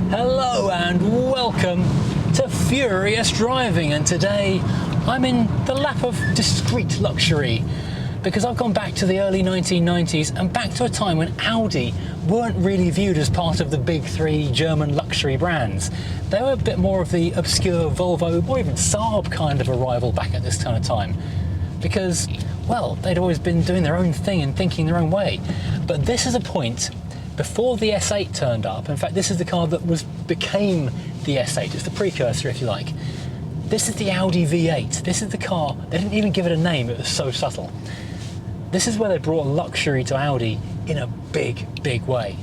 Hello and welcome to Furious Driving, and today I'm in the lap of discreet luxury because I've gone back to the early 1990s and back to a time when Audi weren't really viewed as part of the big three German luxury brands. They were a bit more of the obscure Volvo or even Saab kind of arrival back at this kind of time because, well, they'd always been doing their own thing and thinking their own way. But this is a point before the S8 turned up. In fact, this is the car that became the S8. It's the precursor, if you like. This is the Audi V8. This is the car, they didn't even give it a name, it was so subtle. This is where they brought luxury to Audi in a big, big way.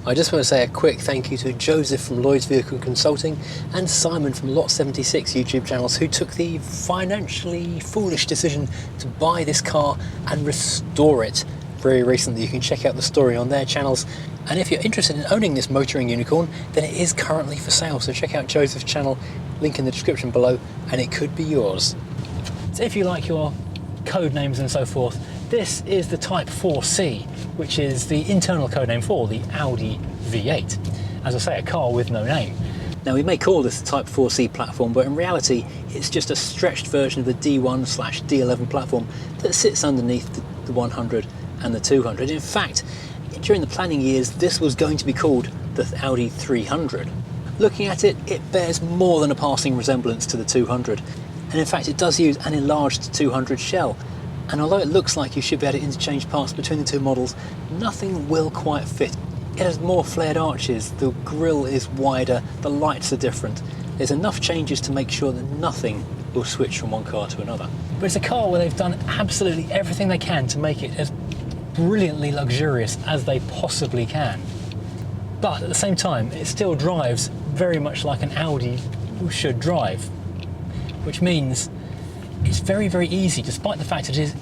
I just want to say a quick thank you to Joseph from Lloyd's Vehicle Consulting and Simon from Lot 76 YouTube channels who took the financially foolish decision to buy this car and restore it very recently. You can check out the story on their channels, and if you're interested in owning this motoring unicorn, then it is currently for sale, so check out Joseph's channel, link in the description below, and it could be yours. So if you like your code names and so forth, this is the Type 4C, which is the internal code name for the Audi V8. As I say, a car with no name. Now, we may call this the Type 4C platform, but in reality it's just a stretched version of the D1/D11 platform that sits underneath the 100 and the 200. In fact, during the planning years, this was going to be called the Audi 300. Looking at it, it bears more than a passing resemblance to the 200, and in fact it does use an enlarged 200 shell, and although it looks like you should be able to interchange parts between the two models, nothing will quite fit. It has more flared arches, the grille is wider, the lights are different. There's enough changes to make sure that nothing will switch from one car to another. But it's a car where they've done absolutely everything they can to make it as brilliantly luxurious as they possibly can. But at the same time, it still drives very much like an Audi should drive, which means it's very, very easy, despite the fact it is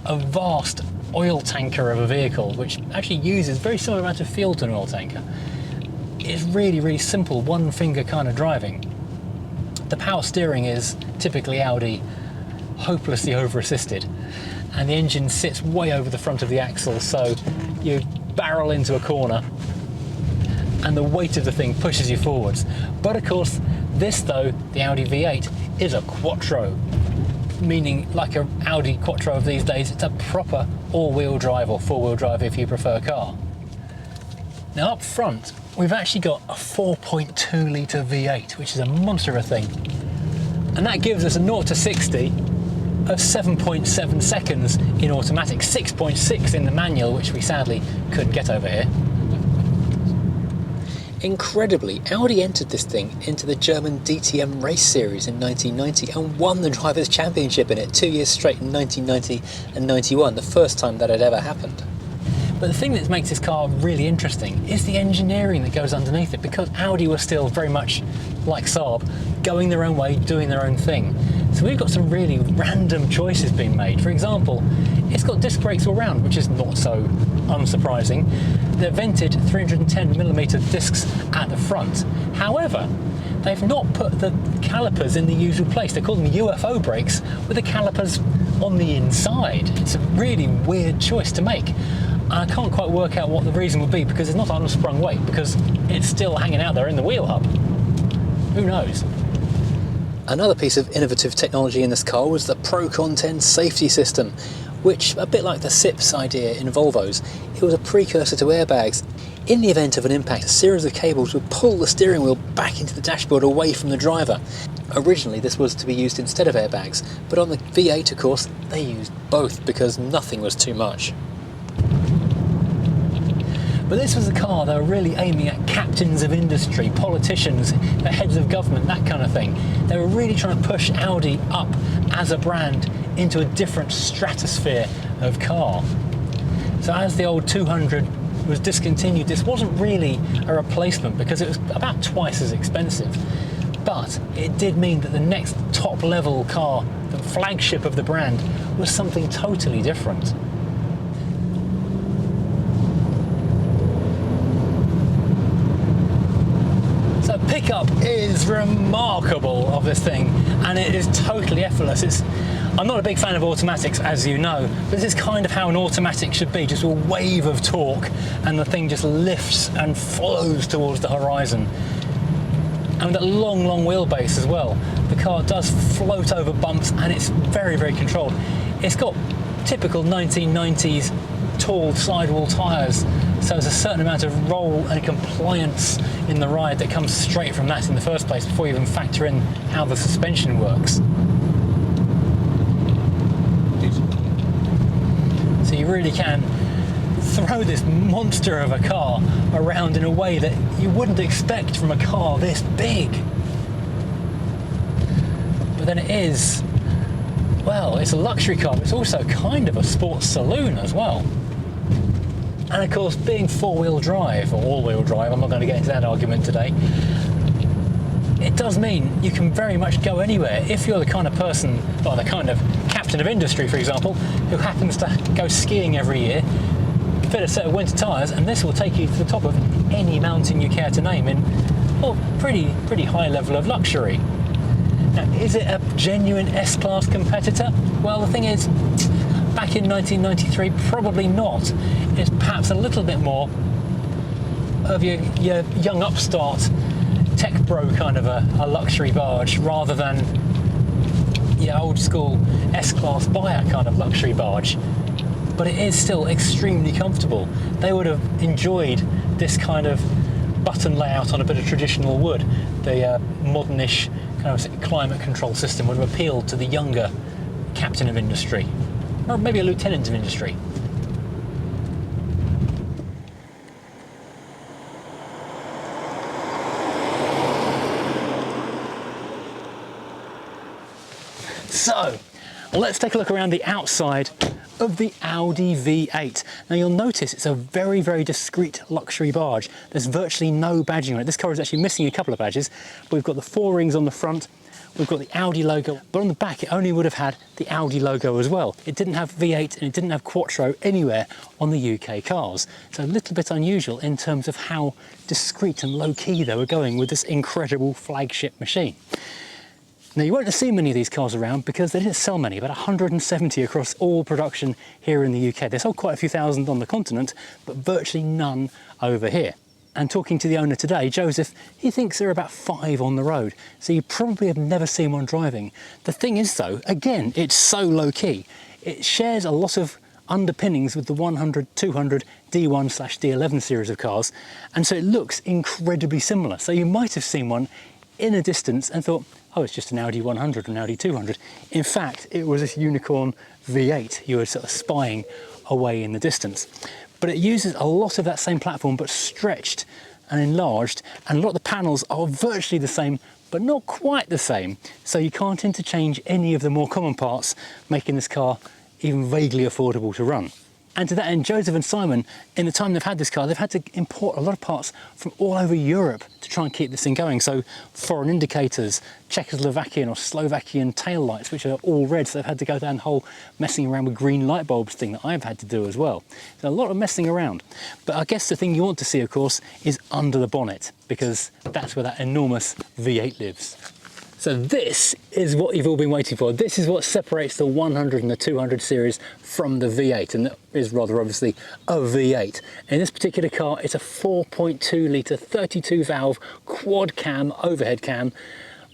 a vast oil tanker of a vehicle, which actually uses very similar amount of fuel to an oil tanker. It's really, really simple, one finger kind of driving. The power steering is typically Audi, hopelessly over-assisted, and the engine sits way over the front of the axle, so you barrel into a corner and the weight of the thing pushes you forwards. But of course, this though, the Audi V8, is a quattro, meaning like an Audi quattro of these days, it's a proper all-wheel drive or four-wheel drive if you prefer car. Now up front, we've actually got a 4.2 litre V8, which is a monster of a thing. And that gives us a 0 to 60 of 7.7 seconds in automatic, 6.6 in the manual, which we sadly couldn't get over here. Incredibly, Audi entered this thing into the German DTM race series in 1990 and won the Drivers' Championship in it 2 years straight in 1990 and 91, the first time that had ever happened. But the thing that makes this car really interesting is the engineering that goes underneath it, because Audi was still very much like Saab, going their own way, doing their own thing. So we've got some really random choices being made. For example, it's got disc brakes all round, which is not so unsurprising. They're vented 310mm discs at the front. However, they've not put the calipers in the usual place. They call them UFO brakes with the calipers on the inside. It's a really weird choice to make. I can't quite work out what the reason would be, because it's not unsprung weight, because it's still hanging out there in the wheel hub. Who knows? Another piece of innovative technology in this car was the Pro-Content safety system, which, a bit like the SIPS idea in Volvos, it was a precursor to airbags. In the event of an impact, a series of cables would pull the steering wheel back into the dashboard away from the driver. Originally this was to be used instead of airbags, but on the V8 of course they used both because nothing was too much. But this was a car they were really aiming at captains of industry, politicians, the heads of government, that kind of thing. They were really trying to push Audi up as a brand into a different stratosphere of car. So as the old 200 was discontinued, this wasn't really a replacement because it was about twice as expensive. But it did mean that the next top level car, the flagship of the brand, was something totally different. Pickup is remarkable of this thing, and it is totally effortless. I'm not a big fan of automatics, as you know, but this is kind of how an automatic should be, just a wave of torque, and the thing just lifts and flows towards the horizon. And with that long, long wheelbase as well, the car does float over bumps, and it's very, very controlled. It's got typical 1990s tall sidewall tyres, so there's a certain amount of roll and compliance in the ride that comes straight from that in the first place, before you even factor in how the suspension works. So you really can throw this monster of a car around in a way that you wouldn't expect from a car this big. But then it is, well, it's a luxury car, but it's also kind of a sports saloon as well. And of course, being four-wheel drive, or all-wheel drive, I'm not going to get into that argument today, it does mean you can very much go anywhere. If you're the kind of person, or the kind of captain of industry, for example, who happens to go skiing every year, fit a set of winter tyres, and this will take you to the top of any mountain you care to name in, well, pretty high level of luxury. Now, is it a genuine S-Class competitor? Well, the thing is, back in 1993, probably not. It's perhaps a little bit more of your young upstart, tech bro kind of a luxury barge, rather than your old school S-Class buyer kind of luxury barge. But it is still extremely comfortable. They would have enjoyed this kind of button layout on a bit of traditional wood. The modernish kind of climate control system would have appealed to the younger captain of industry, or maybe a lieutenant of industry. So, let's take a look around the outside of the Audi V8. Now you'll notice it's a very, very discreet luxury barge. There's virtually no badging on it. This car is actually missing a couple of badges. We've got the 4 rings on the front, we've got the Audi logo, but on the back it only would have had the Audi logo as well. It didn't have V8 and it didn't have Quattro anywhere on the UK cars. So a little bit unusual in terms of how discreet and low-key they were going with this incredible flagship machine. Now you won't have seen many of these cars around because they didn't sell many, about 170 across all production here in the UK. They sold quite a few thousand on the continent, but virtually none over here. And talking to the owner today, Joseph, he thinks there are about 5 on the road, so you probably have never seen one driving. The thing is though, again, it's so low key. It shares a lot of underpinnings with the 100, 200, D1/D11 series of cars, and so it looks incredibly similar. So you might have seen one in a distance and thought, oh, it's just an Audi 100 or an Audi 200. In fact, it was this unicorn V8 you were sort of spying away in the distance. But it uses a lot of that same platform, but stretched and enlarged, and a lot of the panels are virtually the same, but not quite the same. So you can't interchange any of the more common parts, making this car even vaguely affordable to run. And to that end, Joseph and Simon, in the time they've had this car, they've had to import a lot of parts from all over Europe to try and keep this thing going. So foreign indicators, Czechoslovakian or Slovakian tail lights, which are all red, so they've had to go down the whole messing around with green light bulbs thing that I've had to do as well. So a lot of messing around. But I guess the thing you want to see, of course, is under the bonnet, because that's where that enormous V8 lives. So this is what you've all been waiting for. This is what separates the 100 and the 200 series from the V8, and that is rather obviously a V8. In this particular car, it's a 4.2 litre 32 valve quad cam overhead cam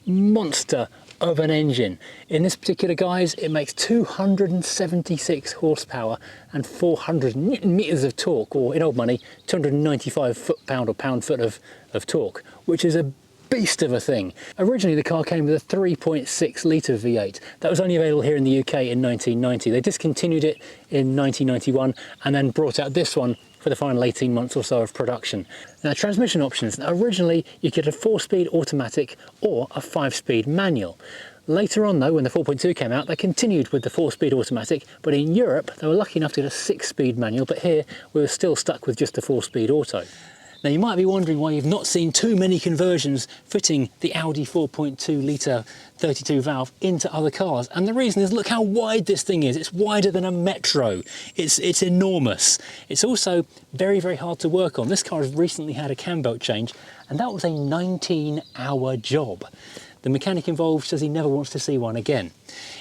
monster of an engine. In this particular guise, it makes 276 horsepower and 400 newton meters of torque, or in old money 295 foot-pound or pound-foot of torque, which is a beast of a thing. Originally the car came with a 3.6 litre V8 that was only available here in the UK in 1990. They discontinued it in 1991 and then brought out this one for the final 18 months or so of production. Now, transmission options. Now, originally you could get a 4-speed automatic or a 5-speed manual. Later on though, when the 4.2 came out, they continued with the 4-speed automatic, but in Europe they were lucky enough to get a 6-speed manual, but here we were still stuck with just a 4-speed auto. Now you might be wondering why you've not seen too many conversions fitting the Audi 4.2 litre 32 valve into other cars, and the reason is look how wide this thing is. It's wider than a Metro. It's enormous. It's also very, very hard to work on. This car has recently had a cam belt change, and that was a 19-hour job. The mechanic involved says he never wants to see one again.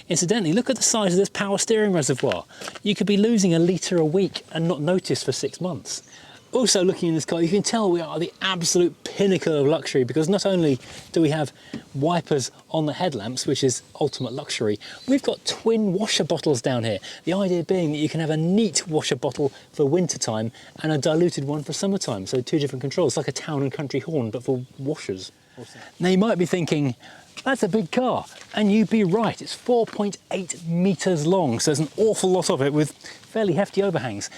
Incidentally, look at the size of this power steering reservoir. You could be losing a litre a week and not notice for 6 months. Also, looking in this car, you can tell we are at the absolute pinnacle of luxury, because not only do we have wipers on the headlamps, which is ultimate luxury, we've got twin washer bottles down here. The idea being that you can have a neat washer bottle for wintertime and a diluted one for summertime. So 2 different controls, like a town and country horn, but for washers. Awesome. Now you might be thinking, that's a big car, and you'd be right. It's 4.8 metres long, so there's an awful lot of it with fairly hefty overhangs.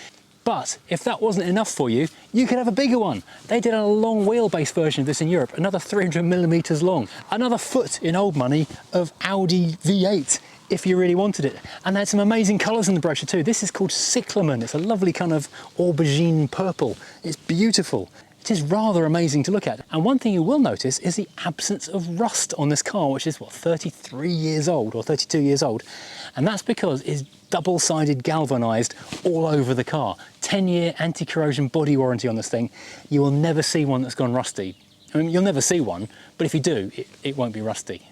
But if that wasn't enough for you, you could have a bigger one. They did a long wheelbase version of this in Europe, another 300mm long, another foot in old money of Audi V8 if you really wanted it. And they had some amazing colours in the brochure too. This is called Cyclamen. It's a lovely kind of aubergine purple. It's beautiful. It is rather amazing to look at. And one thing you will notice is the absence of rust on this car, which is what, 33 years old or 32 years old. And that's because it's double-sided galvanised all over the car. 10-year anti-corrosion body warranty on this thing. You will never see one that's gone rusty. I mean, you'll never see one, but if you do, it won't be rusty.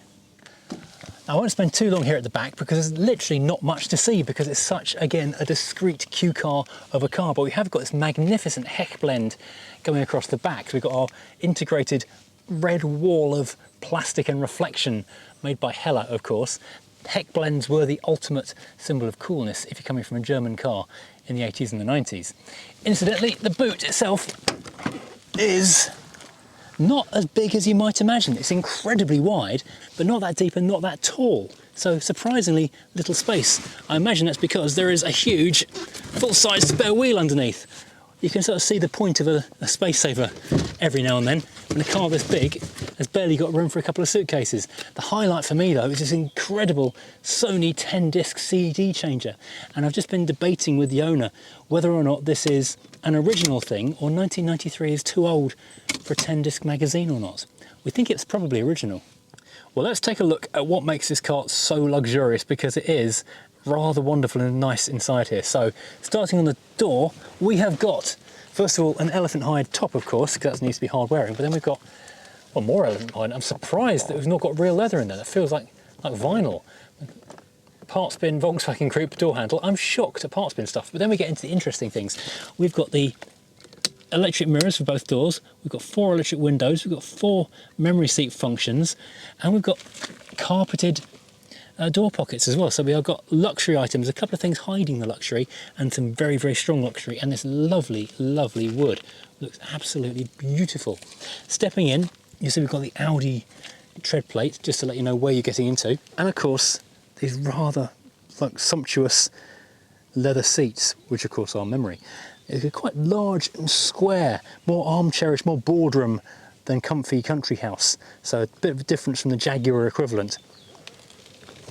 I won't spend too long here at the back because there's literally not much to see, because it's such, again, a discreet Q car of a car. But we have got this magnificent heck blend going across the back. So we've got our integrated red wall of plastic and reflection made by Hella, of course. Heck blends were the ultimate symbol of coolness if you're coming from a German car in the 80s and the 90s. Incidentally, the boot itself is not as big as you might imagine. It's incredibly wide, but not that deep and not that tall. So surprisingly little space. I imagine that's because there is a huge full-size spare wheel underneath. You can sort of see the point of a space saver every now and then. When a car this big has barely got room for a couple of suitcases. The highlight for me though is this incredible Sony 10-disc CD changer. And I've just been debating with the owner whether or not this is an original thing or 1993 is too old for a 10-disc magazine or not. We think it's probably original. Well, let's take a look at what makes this car so luxurious, because it is rather wonderful and nice inside here. So starting on the door, we have got, first of all, an elephant hide top, of course, because that needs to be hard wearing, but then we've got, well, more elephant hide. I'm surprised that we've not got real leather in there. That feels like vinyl. Parts bin, Volkswagen Group door handle. I'm shocked at parts bin stuff, but then we get into the interesting things. We've got the electric mirrors for both doors, we've got 4 electric windows, we've got 4 memory seat functions, and we've got carpeted door pockets as well. So we have got luxury items, a couple of things hiding the luxury, and some very, very strong luxury, and this lovely, lovely wood. Looks absolutely beautiful. Stepping in, you see we've got the Audi tread plate, just to let you know where you're getting into. And of course, these rather sumptuous leather seats, which of course are memory. It's quite large and square, more armchairish, more boardroom than comfy country house. So a bit of a difference from the Jaguar equivalent.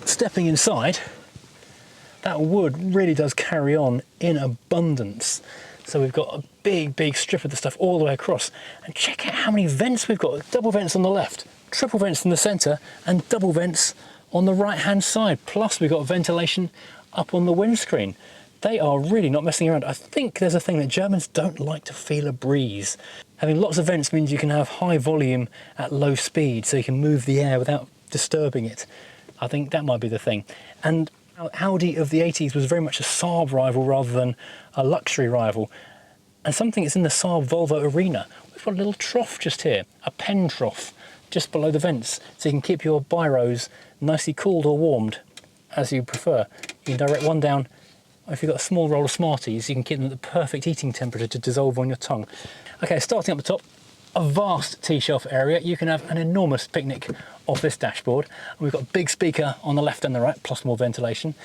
Stepping inside, that wood really does carry on in abundance. So we've got a big, big strip of the stuff all the way across. And check out how many vents we've got. Double vents on the left, triple vents in the centre, and double vents on the right-hand side. Plus we've got ventilation up on the windscreen. They are really not messing around. I think there's a thing that Germans don't like to feel a breeze. Having lots of vents means you can have high volume at low speed, so you can move the air without disturbing it. I think that might be the thing. And Audi of the 80s was very much a Saab rival rather than a luxury rival. And something that's in the Saab Volvo arena. We've got a little trough just here, a pen trough just below the vents, so you can keep your biros nicely cooled or warmed as you prefer. You can direct one down. If you've got a small roll of Smarties, you can keep them at the perfect eating temperature to dissolve on your tongue. Okay, starting up the top, a vast T-shelf area. You can have an enormous picnic off this dashboard. We've got a big speaker on the left and the right, plus more ventilation.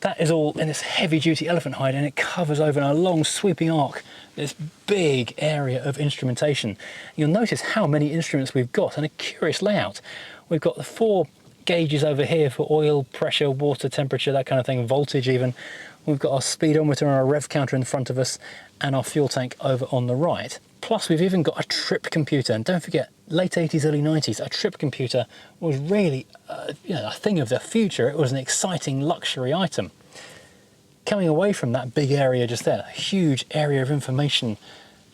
That is all in this heavy-duty elephant hide, and it covers over in a long sweeping arc this big area of instrumentation. You'll notice how many instruments we've got, and a curious layout. We've got the 4 gauges over here for oil, pressure, water, temperature, that kind of thing, voltage even. We've got our speedometer and our rev counter in front of us, and our fuel tank over on the right. Plus we've even got a trip computer, and don't forget, late 80s, early 90s, a trip computer was really a thing of the future. It was an exciting luxury item. Coming away from that big area just there, a huge area of information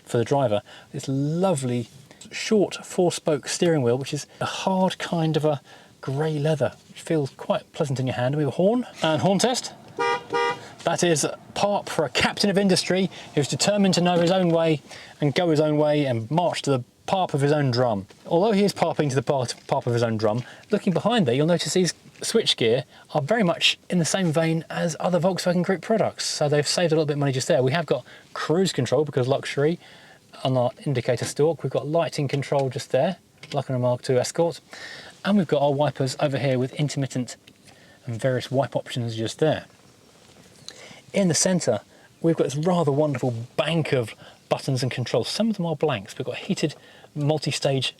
for the driver, this lovely short 4-spoke steering wheel, which is a hard kind of a grey leather, which feels quite pleasant in your hand. We have a horn and horn test. That is part for a captain of industry who's determined to know his own way and go his own way and march to the parp of his own drum. Although he is parping to the parp of his own drum, looking behind there, you'll notice these switchgear are very much in the same vein as other Volkswagen Group products. So they've saved a little bit of money just there. We have got cruise control because luxury on our indicator stalk. We've got lighting control just there, like on a Mark II Escort. And we've got our wipers over here with intermittent and various wipe options just there. In the centre, we've got this rather wonderful bank of buttons and controls. Some of them are blanks. We've got heated multi-stage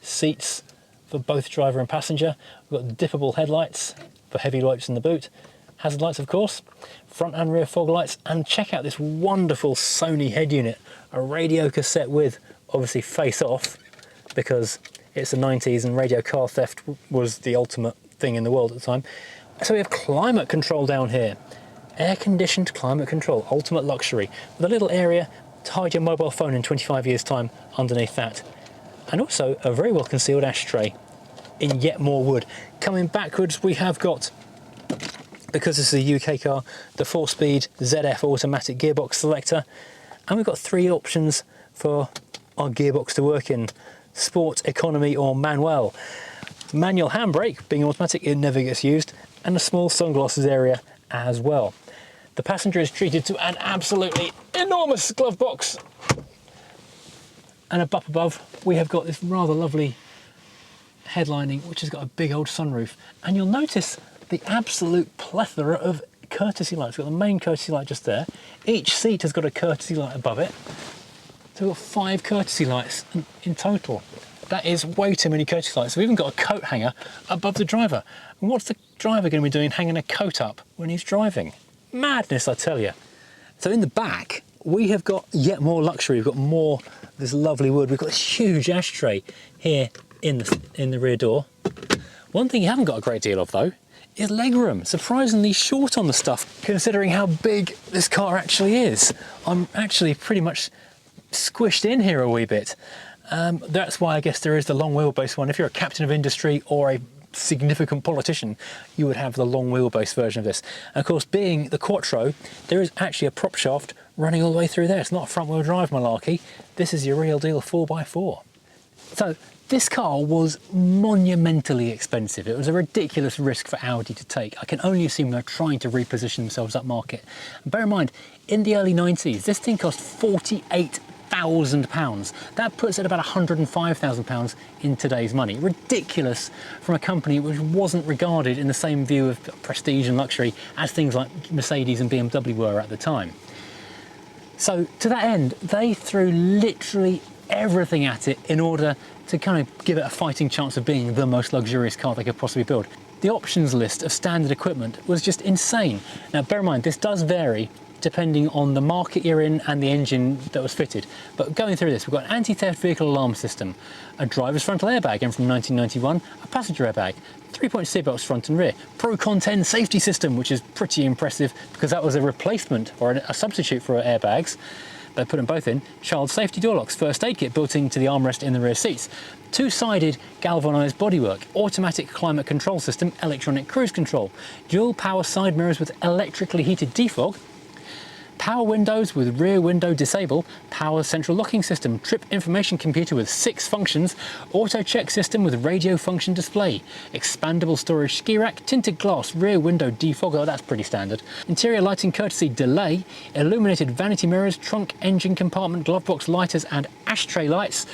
seats for both driver and passenger. We've got dippable headlights for heavy lights in the boot. Hazard lights, of course, front and rear fog lights, and check out this wonderful Sony head unit, a radio cassette with, obviously, face off, because it's the 90s and radio car theft was the ultimate thing in the world at the time. So we have climate control down here. Air-conditioned climate control, ultimate luxury, with a little area to hide your mobile phone in 25 years' time underneath that. And also a very well concealed ashtray in yet more wood. Coming backwards, we have got, because this is a UK car, the 4-speed ZF automatic gearbox selector. And we've got 3 options for our gearbox to work in: sport, economy or manual. Manual handbrake, being automatic, it never gets used, and a small sunglasses area as well. The passenger is treated to an absolutely enormous glove box. And up above, we have got this rather lovely headlining, which has got a big old sunroof. And you'll notice the absolute plethora of courtesy lights. We've got the main courtesy light just there. Each seat has got a courtesy light above it. So we've got 5 courtesy lights in total. That is way too many courtesy lights. We've even got a coat hanger above the driver. And what's the driver going to be doing hanging a coat up when he's driving? Madness, I tell you. So in the back, we have got yet more luxury. We've got more of this lovely wood. We've got this huge ashtray here in the rear door. One thing you haven't got a great deal of, though, is legroom. Surprisingly short on the stuff, considering how big this car actually is. I'm actually pretty much squished in here a wee bit. That's why I guess there is the long wheelbase one. If you're a captain of industry or a significant politician, you would have the long wheelbase version of this. And of course, being the Quattro, there is actually a prop shaft running all the way through there. It's not a front wheel drive malarkey. This is your real deal 4x4. So this car was monumentally expensive. It was a ridiculous risk for Audi to take. I can only assume they're trying to reposition themselves up market. And bear in mind, in the early 90s, this thing cost £48,000. That puts it about £105,000 in today's money. Ridiculous from a company which wasn't regarded in the same view of prestige and luxury as things like Mercedes and BMW were at the time. So to that end, they threw literally everything at it in order to kind of give it a fighting chance of being the most luxurious car they could possibly build. The options list of standard equipment was just insane. Now bear in mind, this does vary depending on the market you're in and the engine that was fitted. But going through this, we've got an anti-theft vehicle alarm system, a driver's frontal airbag, again from 1991, a passenger airbag, 3-point seat belts front and rear, Pro-Con 10 safety system, which is pretty impressive because that was a replacement or a substitute for airbags. They put them both in. Child safety door locks, first aid kit built into the armrest in the rear seats, 2-sided galvanised bodywork, automatic climate control system, electronic cruise control, dual power side mirrors with electrically heated defog, power windows with rear window disable, power central locking system, trip information computer with 6 functions, auto check system with radio function display, expandable storage ski rack, tinted glass, rear window defog, oh that's pretty standard, interior lighting courtesy delay, illuminated vanity mirrors, trunk, engine compartment, glove box lighters and ashtray lights,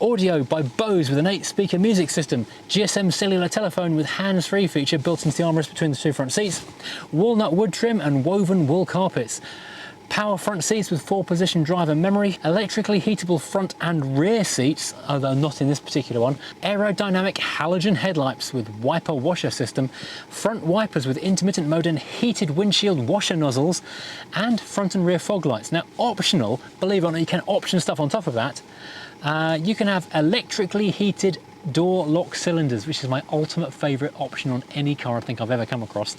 audio by Bose with an 8-speaker music system, GSM cellular telephone with hands-free feature built into the armrest between the 2 front seats, walnut wood trim and woven wool carpets, power front seats with 4-position driver memory, electrically heatable front and rear seats, although not in this particular one, aerodynamic halogen headlights with wiper washer system, front wipers with intermittent mode and heated windshield washer nozzles, and front and rear fog lights. Now optional, believe it or not, you can option stuff on top of that. You can have electrically heated door lock cylinders, which is my ultimate favourite option on any car I think I've ever come across.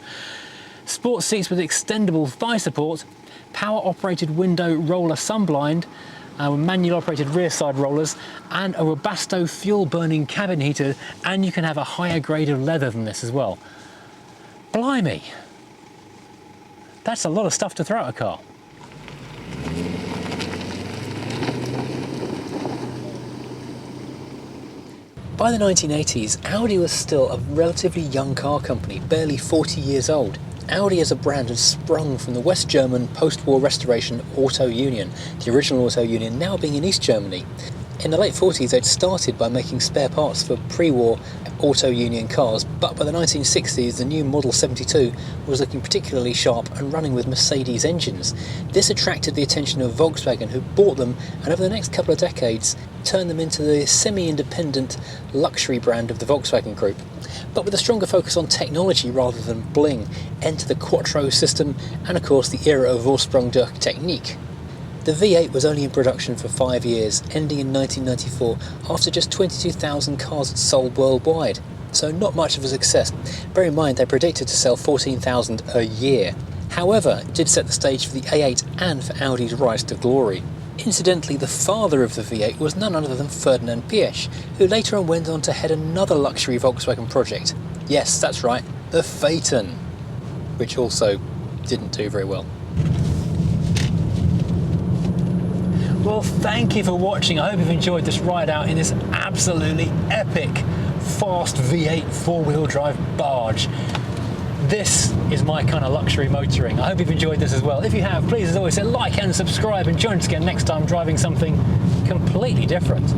Sports seats with extendable thigh support, power operated window roller sunblind, manual operated rear side rollers, and a Webasto fuel burning cabin heater, and you can have a higher grade of leather than this as well. Blimey, that's a lot of stuff to throw at a car. By the 1980s, Audi was still a relatively young car company, barely 40 years old. Audi as a brand had sprung from the West German post-war restoration Auto Union, the original Auto Union now being in East Germany. In the late 40s, they'd started by making spare parts for pre-war Auto Union cars, but by the 1960s, the new Model 72 was looking particularly sharp and running with Mercedes engines. This attracted the attention of Volkswagen, who bought them, and over the next couple of decades, turned them into the semi-independent luxury brand of the Volkswagen Group. But with a stronger focus on technology rather than bling, enter the Quattro system, and of course the era of Vorsprung durch Technik. The V8 was only in production for 5 years, ending in 1994 after just 22,000 cars had sold worldwide. So not much of a success. Bear in mind they predicted to sell 14,000 a year. However, it did set the stage for the A8 and for Audi's rise to glory. Incidentally, the father of the V8 was none other than Ferdinand Piëch, who later on went on to head another luxury Volkswagen project. Yes, that's right, the Phaeton, which also didn't do very well. Well, thank you for watching. I hope you've enjoyed this ride out in this absolutely epic, fast V8 four-wheel drive barge. This is my kind of luxury motoring. I hope you've enjoyed this as well. If you have, please, as always, hit like and subscribe, and join us again next time driving something completely different.